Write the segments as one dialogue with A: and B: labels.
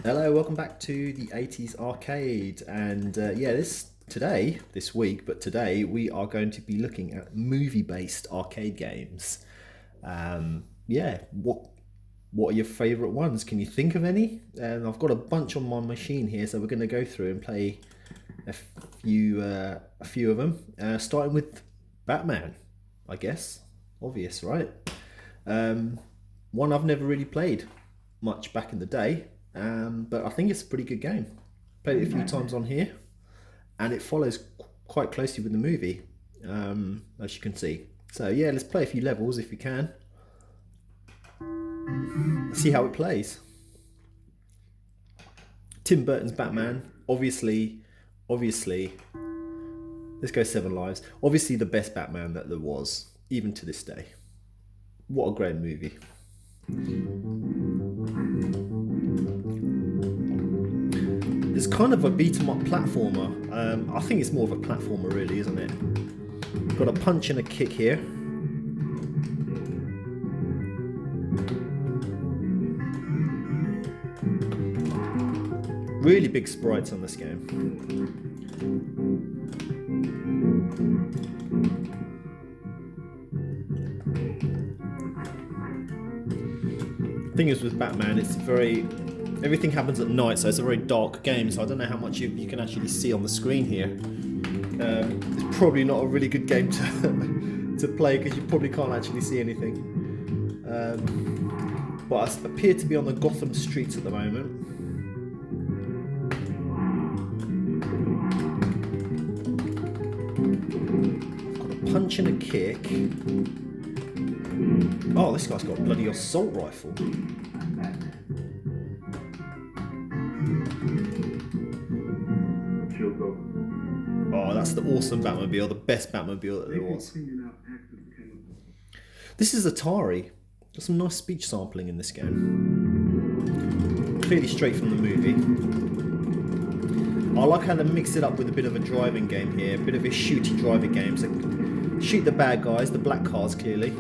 A: Hello, welcome back to the 80s arcade. And this week, today we are going to be looking at movie-based arcade games. What are your favourite ones? Can you think of any? And I've got a bunch on my machine here, so we're going to go through and play a few of them. Starting with Batman, I guess. Obvious, right? One I've never really played much back in the day. But I think it's a pretty good game. Played it a few times on here, and it follows quite closely with the movie, as you can see. So yeah, let's play a few levels if we can. See how it plays. Tim Burton's Batman, obviously. Let's go 7 Lives. Obviously the best Batman that there was, even to this day. What a great movie. It's kind of a beat-em-up platformer. I think it's more of a platformer really, isn't it? Got a punch and a kick here. Really big sprites on this game. Thing is with Batman, it's everything happens at night, so it's a very dark game, so I don't know how much you can actually see on the screen here. It's probably not a really good game to play because you probably can't actually see anything. But I appear to be on the Gotham streets at the moment. I've got a punch and a kick. Oh, this guy's got a bloody assault rifle. Oh, that's the awesome Batmobile, the best Batmobile that there was. This is Atari. There's some nice speech sampling in this game. Clearly straight from the movie. I like how they mix it up with a bit of a driving game here, a bit of a shooty driving game. So shoot the bad guys, the black cars clearly.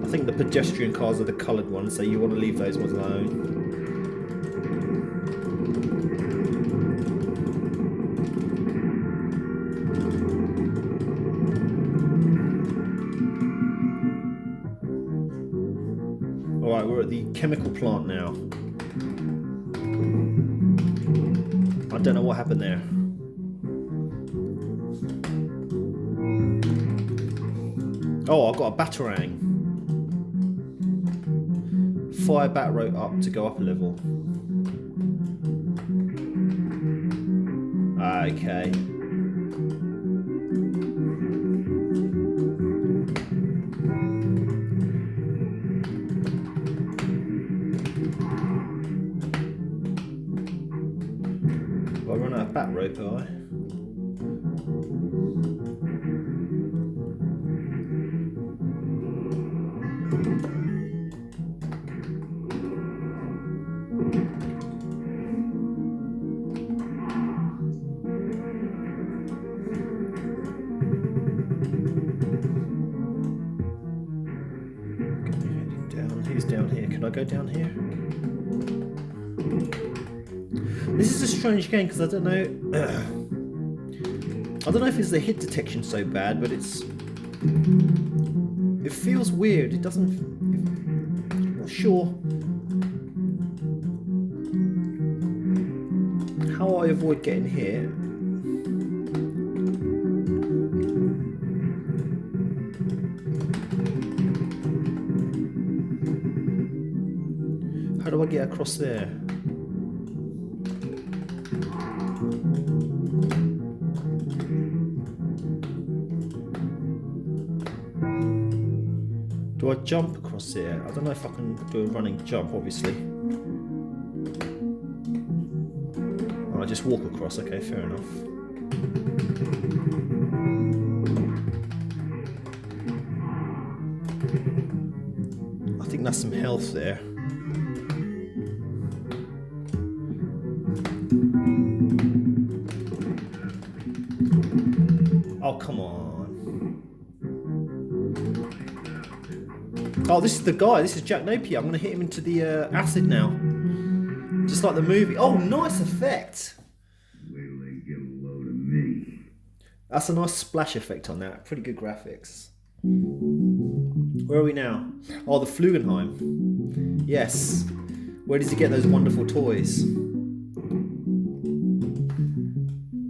A: I think the pedestrian cars are the coloured ones, so you want to leave those ones alone. Alright, we're at the chemical plant now. I don't know what happened there. Oh, I've got a batarang. Fire bat rope up to go up a level. Okay. Well, I run out of bat rope, have I? He's down here. Can I go down here? This is a strange game because I don't know. I don't know if it's the hit detection so bad, but it feels weird. It doesn't. I'm not sure how I avoid getting hit. How do I get across there? Do I jump across here? I don't know if I can do a running jump, obviously. Oh, I just walk across, okay, fair enough. I think that's some health there. Oh, come on. Oh, this is the guy. This is Jack Napier. I'm going to hit him into the acid now. Just like the movie. Oh, nice effect.
B: Wait till they get a load of me.
A: That's a nice splash effect on that. Pretty good graphics. Where are we now? Oh, the Flugenheim. Yes. Where does he get those wonderful toys?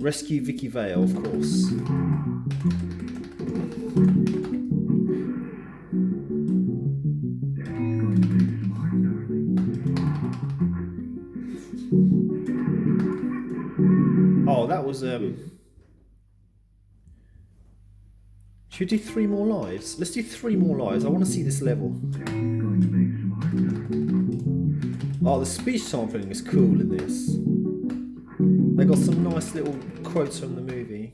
A: Rescue Vicky Vale, of course. Oh, that was should we do 3 more lives? Let's do 3 more lives. I want to see this level. Oh, the speech sampling is cool in this. They got some nice little quotes from the movie.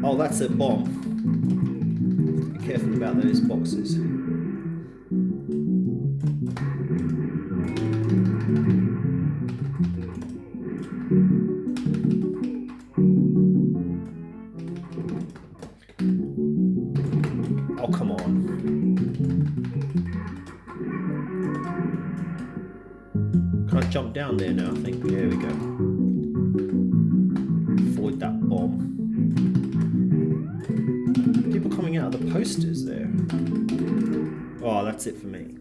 A: Oh, that's a bomb. Be careful about those boxes. Oh, come on. Can I jump down there now, I think? There we go. Avoid that bomb. People coming out of the posters there. Oh, that's it for me.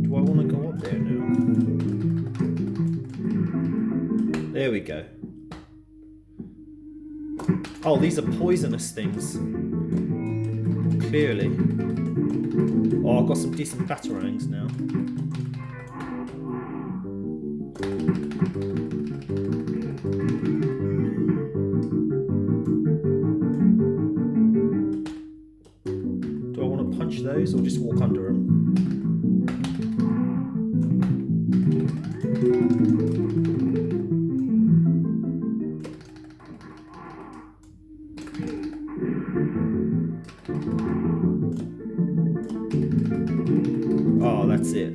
A: Do I want to go up there now? There we go. Oh, these are poisonous things. Clearly. Oh, I've got some decent batarangs now. Do I want to punch those or just walk under them? Oh, that's it.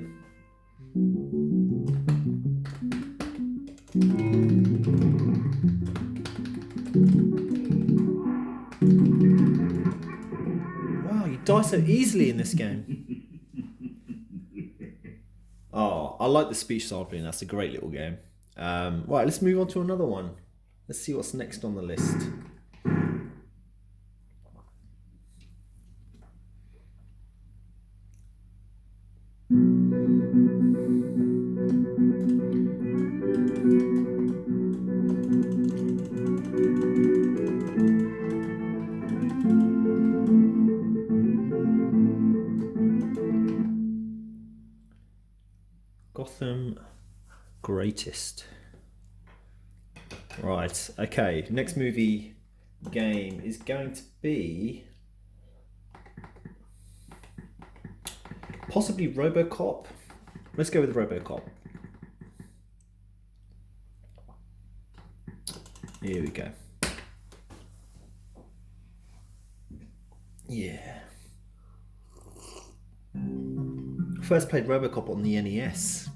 A: Wow, you die so easily in this game. Oh, I like the speech sampling. That's a great little game. Right, let's move on to another one. Let's see what's next on the list. Gotham Greatest. Right, okay, next movie game is going to be possibly Robocop. Let's go with Robocop. Here we go. Yeah. First played Robocop on the NES.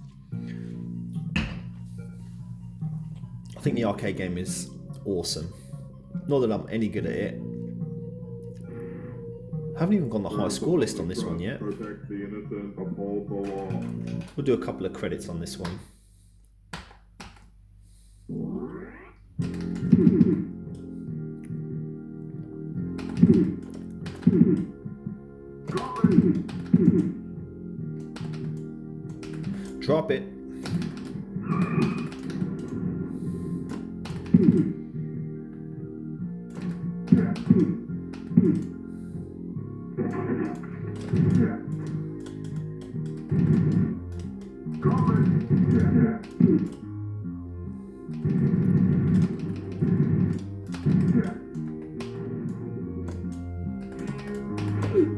A: I think the arcade game is awesome. Not that I'm any good at it. I haven't even gone the high score list on this one yet. We'll do a couple of credits on this one. Drop it.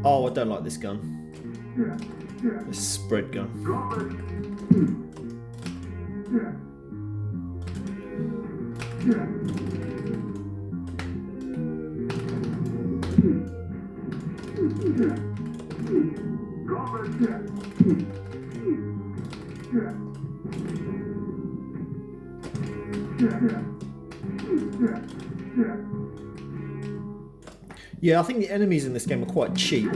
A: Oh, I don't like this gun. This spread gun. Yeah, I think the enemies in this game are quite cheap.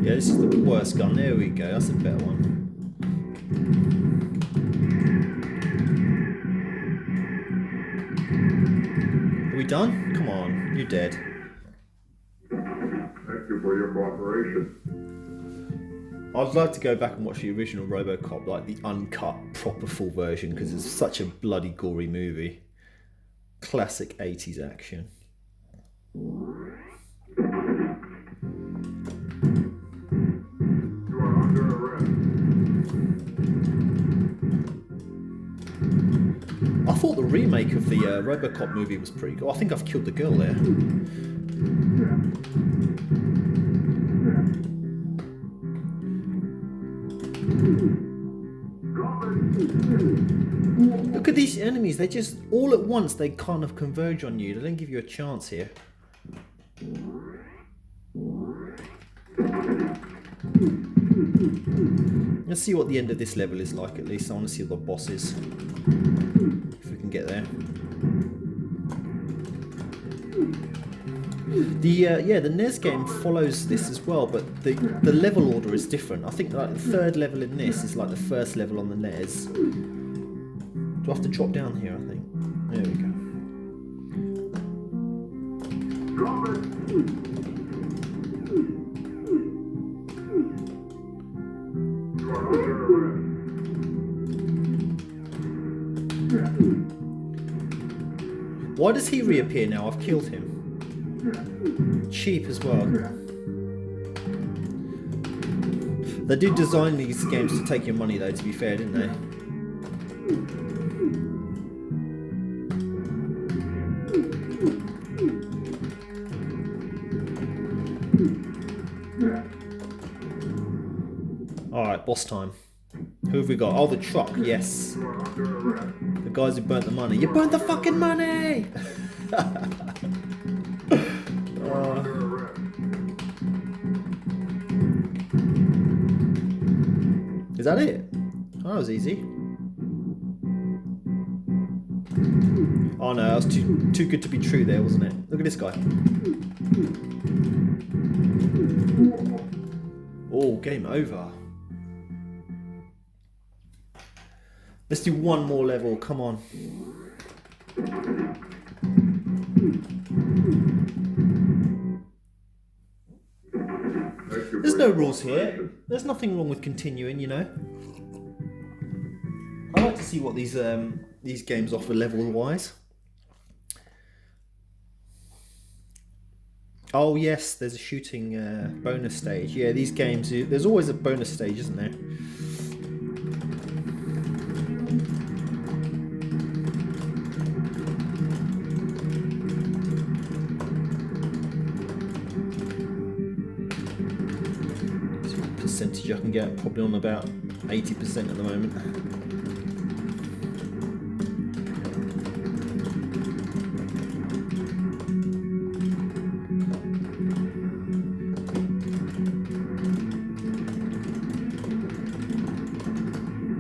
A: Yeah, this is the worst gun. There we go. That's a better one. Are we done? Come on, you're dead.
B: Thank you for your cooperation.
A: I'd like to go back and watch the original Robocop, like the uncut, proper full version, because it's such a bloody gory movie. Classic 80s action.
B: You are under arrest.
A: I thought the remake of the Robocop movie was pretty good. I think I've killed the girl there. Look at these enemies, they just, all at once, they kind of converge on you. They don't give you a chance here. Let's see what the end of this level is like, at least. I want to see what the boss is. If we can get there. The NES game follows this as well, but the level order is different. I think like the third level in this is like the first level on the NES. Do I have to drop down here, I think? There we go. Why does he reappear now? I've killed him. Cheap as well. They did design these games to take your money though, to be fair, didn't they? Alright, boss time. Who have we got? Oh, the truck, yes. The guys who burnt the money. You burnt the fucking money! Is that it? Oh, that was easy. Oh no, that was too good to be true there, wasn't it? Look at this guy. Oh, game over. Let's do one more level, come on. There's no rules here. There's nothing wrong with continuing, you know. I like to see what these games offer level-wise. Oh yes, there's a shooting bonus stage. Yeah, these games, there's always a bonus stage, isn't there? Percentage I can get, probably on about 80% at the moment.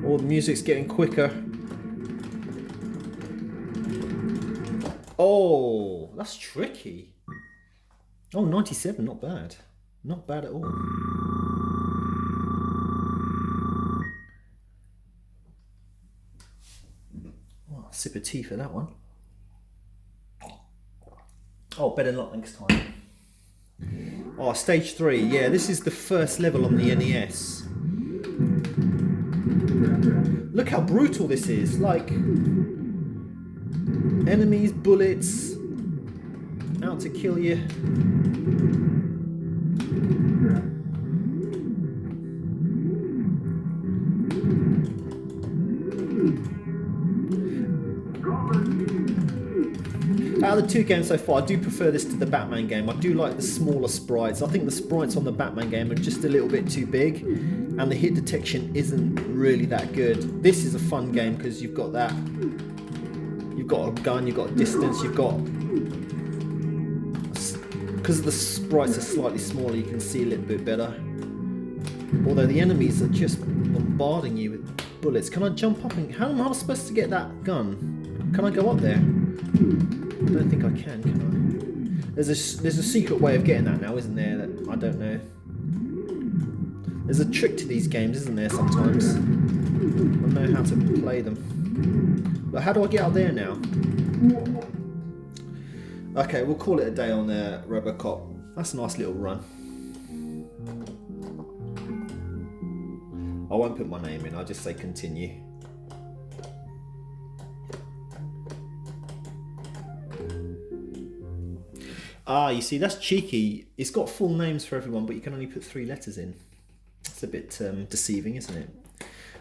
A: Oh, the music's getting quicker. Oh, that's tricky. Oh, 97, not bad. Not bad at all. Sip of tea for that one. Oh, better luck next time. Oh, stage 3. Yeah, this is the first level on the NES. Look how brutal this is. Like, enemies, bullets, out to kill you. of the two games so far, I do prefer this to the Batman game. I do like the smaller sprites. I think the sprites on the Batman game are just a little bit too big, and the hit detection isn't really that good. This is a fun game because you've got that. You've got a gun, you've got a distance, you've got... Because the sprites are slightly smaller, you can see a little bit better. Although the enemies are just bombarding you with bullets. Can I jump up and... How am I supposed to get that gun? Can I go up there? I don't think I can I? There's a secret way of getting that now, isn't there? That I don't know. There's a trick to these games, isn't there, sometimes? I don't know how to play them. But how do I get out there now? Okay, we'll call it a day on Robocop. That's a nice little run. I won't put my name in, I'll just say continue. Ah, you see, that's cheeky. It's got full names for everyone, but you can only put 3 letters in. It's a bit deceiving, isn't it?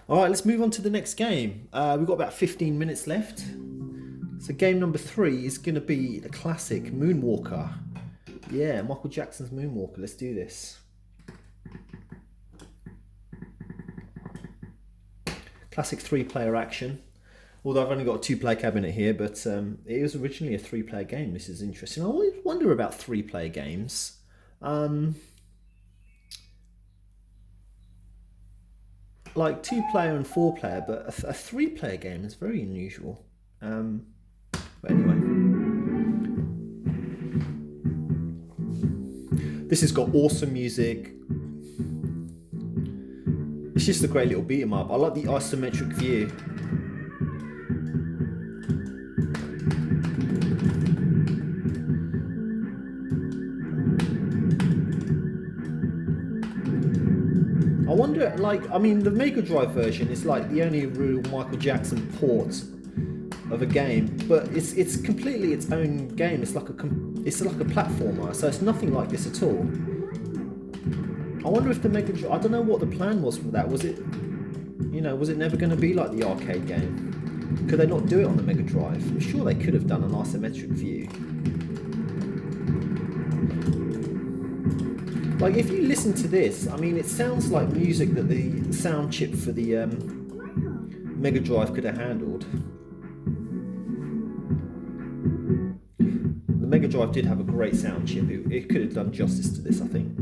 A: Alright, let's move on to the next game. We've got about 15 minutes left. So game number 3 is going to be the classic Moonwalker. Yeah, Michael Jackson's Moonwalker. Let's do this. Classic 3-player action. Although I've only got a 2-player cabinet here, but it was originally a 3-player game. This is interesting. I always wonder about 3-player games. Like 2-player and 4-player, but a 3-player game is very unusual. But anyway. This has got awesome music. It's just a great little beat 'em up. I like the isometric view. I wonder, like, I mean, the Mega Drive version is like the only real Michael Jackson port of a game, but it's completely its own game. It's like a platformer, so it's nothing like this at all. I wonder if the Mega Drive, I don't know what the plan was for that. Was it, was it never going to be like the arcade game? Could they not do it on the Mega Drive? I'm sure they could have done an isometric view. Like, if you listen to this, I mean, it sounds like music that the sound chip for the Mega Drive could have handled. The Mega Drive did have a great sound chip. It could have done justice to this, I think.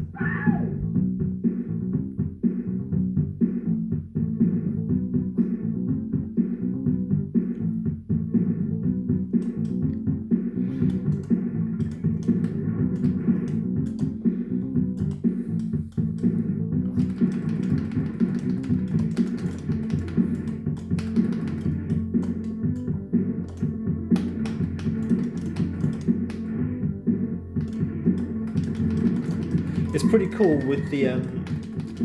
A: It's pretty cool with the,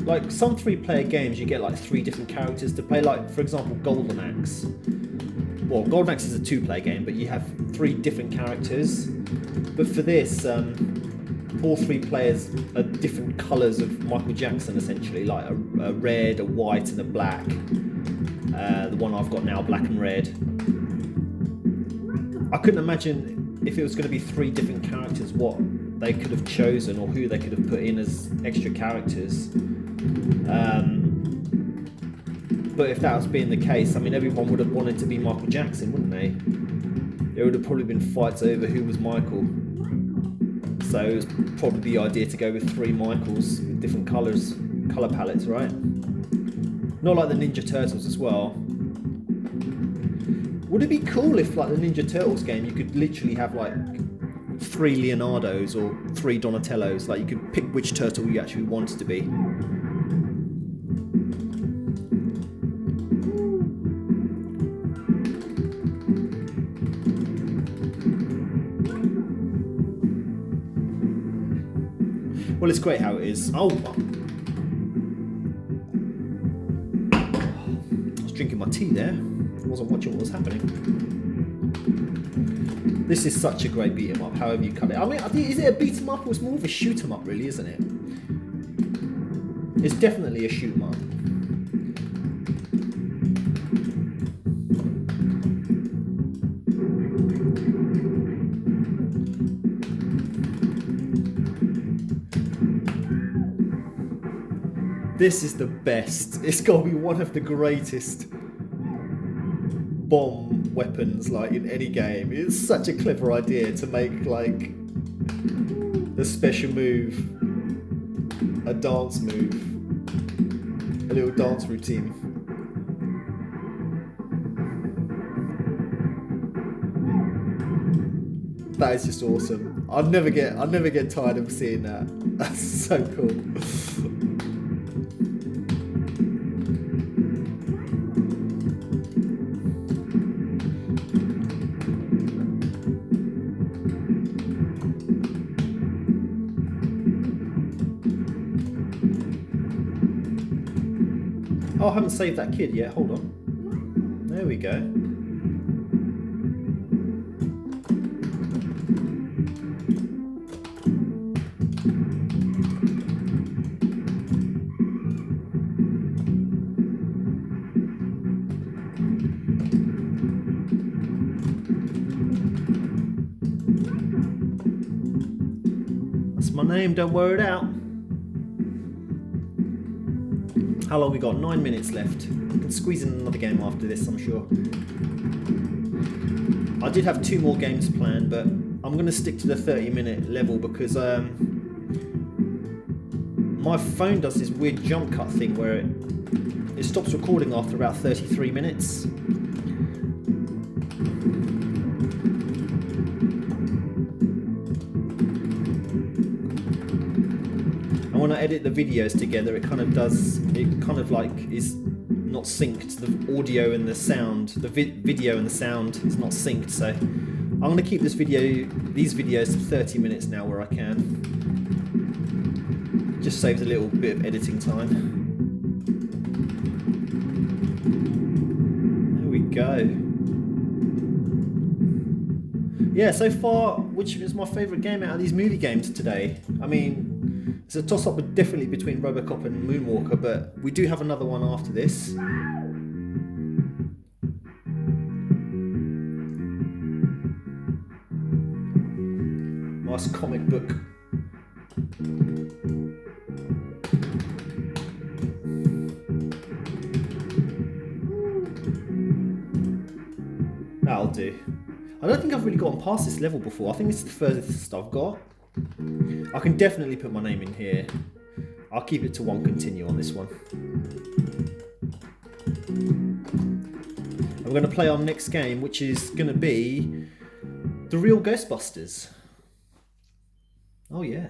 A: like some 3-player games you get like 3 different characters to play, like for example Golden Axe. Well, Golden Axe is a 2-player game, but you have 3 different characters. But for this, all 3 players are different colours of Michael Jackson essentially, like a red, a white and a black. The one I've got now, black and red. I couldn't imagine if it was going to be 3 different characters what they could have chosen or who they could have put in as extra characters. But if that was being the case, I mean, everyone would have wanted to be Michael Jackson, wouldn't they? There would have probably been fights over who was Michael. So it was probably the idea to go with 3 Michaels with different colour palettes, right? Not like the Ninja Turtles as well. Would it be cool if, like the Ninja Turtles game, you could literally have like 3 Leonardos or 3 Donatellos, like you could pick which turtle you actually wanted to be. Well, it's great how it is. Oh, I was drinking my tea there. I wasn't watching what was happening. This is such a great beat 'em up, however you cut it. I mean, is it a beat 'em up or it's more of a shoot 'em up, really, isn't it? It's definitely a shoot 'em up. This is the best. It's got to be one of the greatest bomb weapons like in any game. It's such a clever idea to make like the special move a dance move, a little dance routine. That is just awesome. I'll never get tired of seeing that. That's so cool. Oh, I haven't saved that kid yet. Hold on. There we go. That's my name. Don't wear it out. How long we got? 9 minutes left. We can squeeze in another game after this, I'm sure. I did have 2 more games planned, but I'm going to stick to the 30-minute level because my phone does this weird jump cut thing where it stops recording after about 33 minutes. When I edit the videos together, it kind of like is not synced. The audio and the sound, the video and the sound is not synced. So I'm going to keep these videos to 30 minutes now where I can. Just saves a little bit of editing time. There we go. Yeah, so far, which is my favourite game out of these movie games today? I mean, it's a toss-up definitely between Robocop and Moonwalker, but we do have another one after this. Nice comic book. That'll do. I don't think I've really gotten past this level before. I think this is the furthest I've got. I can definitely put my name in here. I'll keep it to 1 continue on this one. And we're going to play our next game, which is going to be the real Ghostbusters. Oh yeah.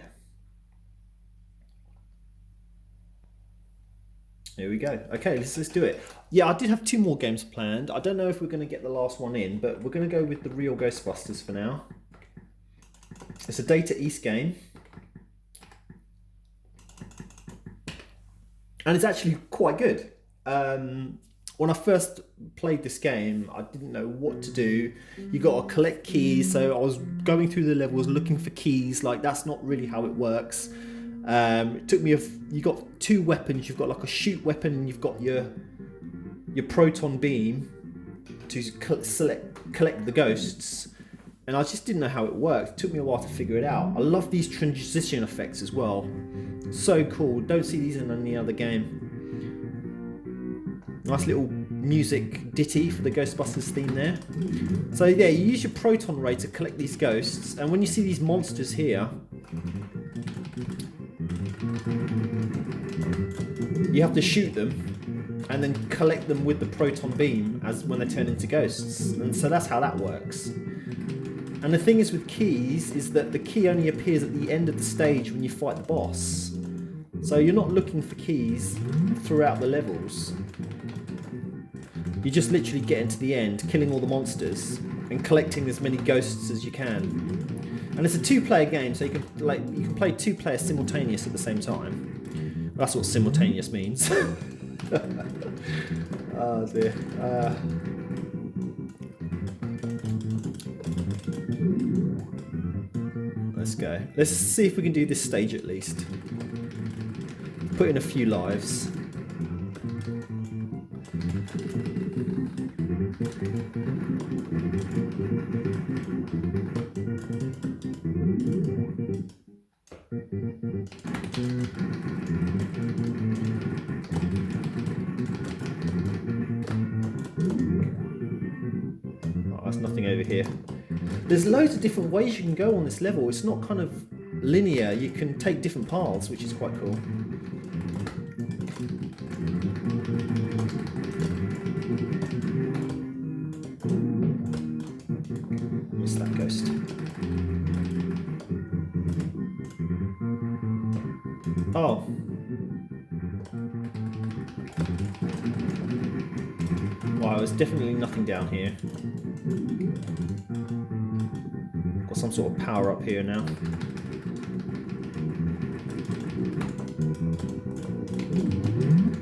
A: Here we go. Okay, let's do it. Yeah, I did have 2 more games planned. I don't know if we're going to get the last one in, but we're going to go with the real Ghostbusters for now. It's a Data East game. And it's actually quite good. When I first played this game, I didn't know what to do. You got to collect keys, so I was going through the levels looking for keys. Like, that's not really how it works. It took me you got 2 weapons. You've got like a shoot weapon, and you've got your proton beam to collect the ghosts. And I just didn't know how it worked. It took me a while to figure it out. I love these transition effects as well. So cool. Don't see these in any other game. Nice little music ditty for the Ghostbusters theme there. So yeah, you use your proton ray to collect these ghosts. And when you see these monsters here, you have to shoot them and then collect them with the proton beam as when they turn into ghosts. And so that's how that works. And the thing is with keys is that the key only appears at the end of the stage when you fight the boss. So you're not looking for keys throughout the levels. You just literally get into the end, killing all the monsters and collecting as many ghosts as you can. And it's a 2-player game, so you can play 2 players simultaneous at the same time. That's what simultaneous means. Oh dear. Let's go. Let's see if we can do this stage at least. Put in a few lives. There's loads of different ways you can go on this level. It's not kind of linear. You can take different paths, which is quite cool. Missed that ghost. Oh. Wow, there's definitely nothing down here. Got some sort of power up here now.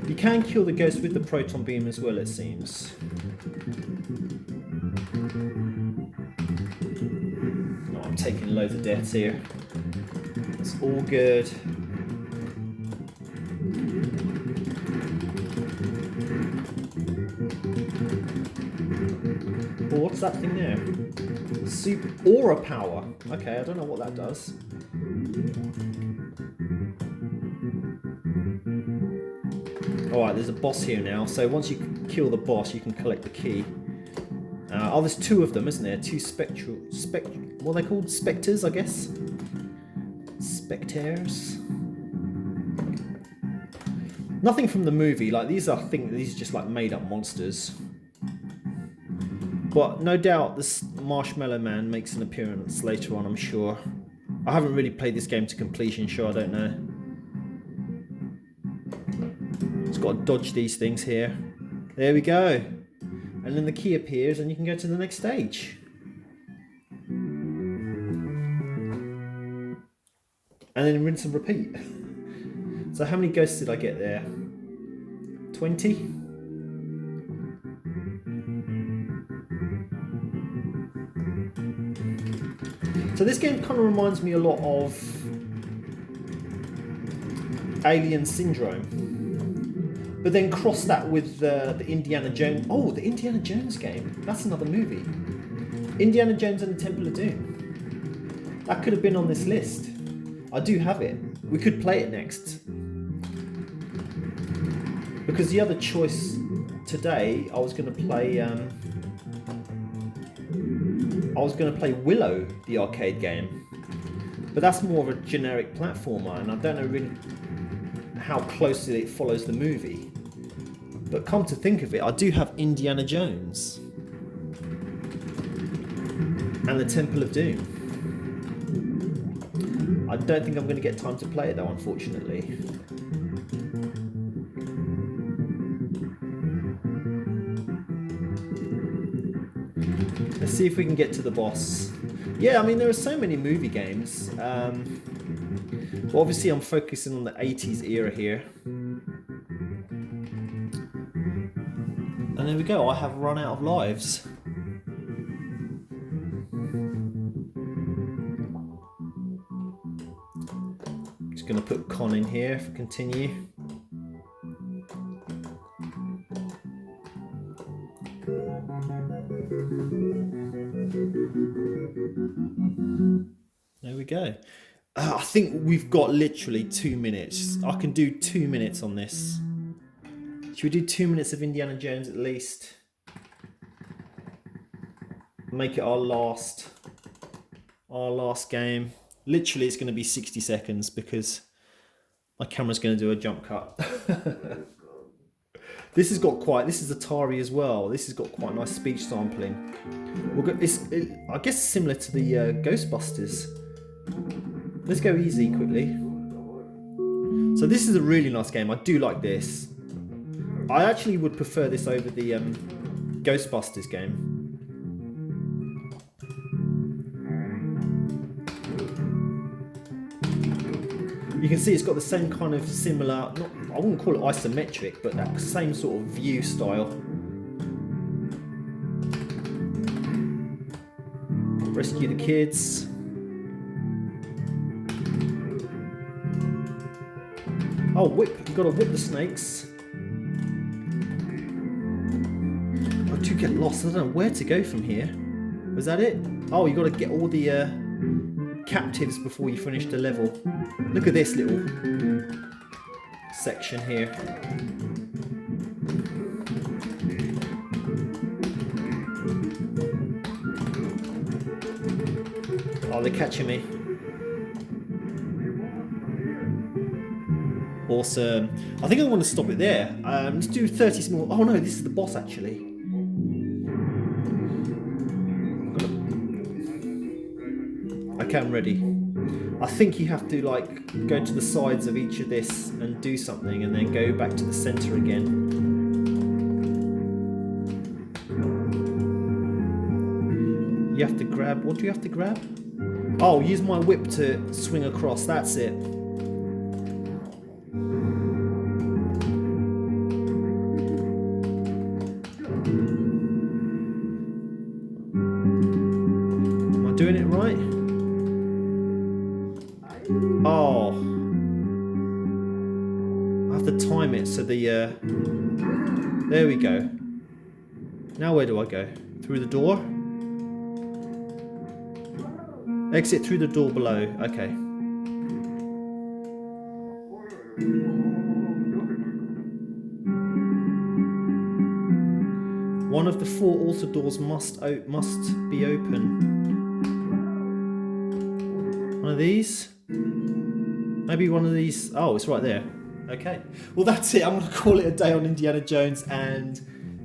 A: You can kill the ghost with the proton beam as well, it seems. Oh, I'm taking loads of deaths here. It's all good. Oh, what's that thing there? Super aura power. Okay, I don't know what that does. Alright, there's a boss here now. So once you kill the boss, you can collect the key. Oh, there's two of them, isn't there? Two what are they called? Spectres, I guess? Spectres. Nothing from the movie. Like, these are just like made up monsters. But no doubt this Marshmallow Man makes an appearance later on, I'm sure. I haven't really played this game to completion, so I don't know. Just got to dodge these things here. There we go. And then the key appears and you can go to the next stage. And then rinse and repeat. So how many ghosts did I get there? 20? So this game kind of reminds me a lot of Alien Syndrome, but then cross that with the Indiana Jones. Oh, the Indiana Jones game. That's another movie. Indiana Jones and the Temple of Doom. That could have been on this list. I do have it. We could play it next. Because the other choice today, I was going to play Willow, the arcade game. But that's more of a generic platformer, and I don't know really how closely it follows the movie. But come to think of it, I do have Indiana Jones and the Temple of Doom. I don't think I'm going to get time to play it though, unfortunately. Let's see if we can get to the boss. Yeah, I mean, there are so many movie games. But obviously I'm focusing on the 80s era here. And there we go, I have run out of lives. Just going to put Con in here for continue. There we go. I think we've got literally 2 minutes. I can do 2 minutes on this. Should we do 2 minutes of Indiana Jones at least? Make it our last game. Literally, it's going to be 60 seconds because my camera's going to do a jump cut. This is Atari as well. This has got quite nice speech sampling. I guess similar to the Ghostbusters. Let's go easy quickly. So this is a really nice game. I do like this. I actually would prefer this over the Ghostbusters game. You can see it's got the same kind of similar, I wouldn't call it isometric, but that same sort of view style. Rescue the kids. Oh, whip, you've got to whip the snakes. I do get lost, I don't know where to go from here. Was that it? Oh, you've got to get all the captives before you finish the level. Look at this little section here. Oh, they're catching me. Awesome. I think I want to stop it there. Let's do 30 small. Oh no, this is the boss actually. Okay, I'm ready. I think you have to like go to the sides of each of this and do something and then go back to the center again. You have to grab, what do you have to grab? Oh, use my whip to swing across, that's it. Am I doing it right? Oh. I have to time it so the, there we go. Now where do I go? Through the door? Exit through the door below. Okay. One of the 4 altar doors must be open. One of these? Maybe one of these. Oh, it's right there. Okay. Well, that's it. I'm going to call it a day on Indiana Jones and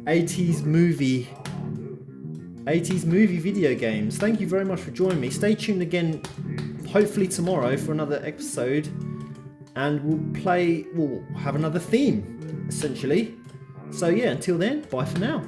A: 80s movie video games. Thank you very much for joining me. Stay tuned again, hopefully tomorrow, for another episode, and we'll have another theme, essentially. So yeah, until then, bye for now.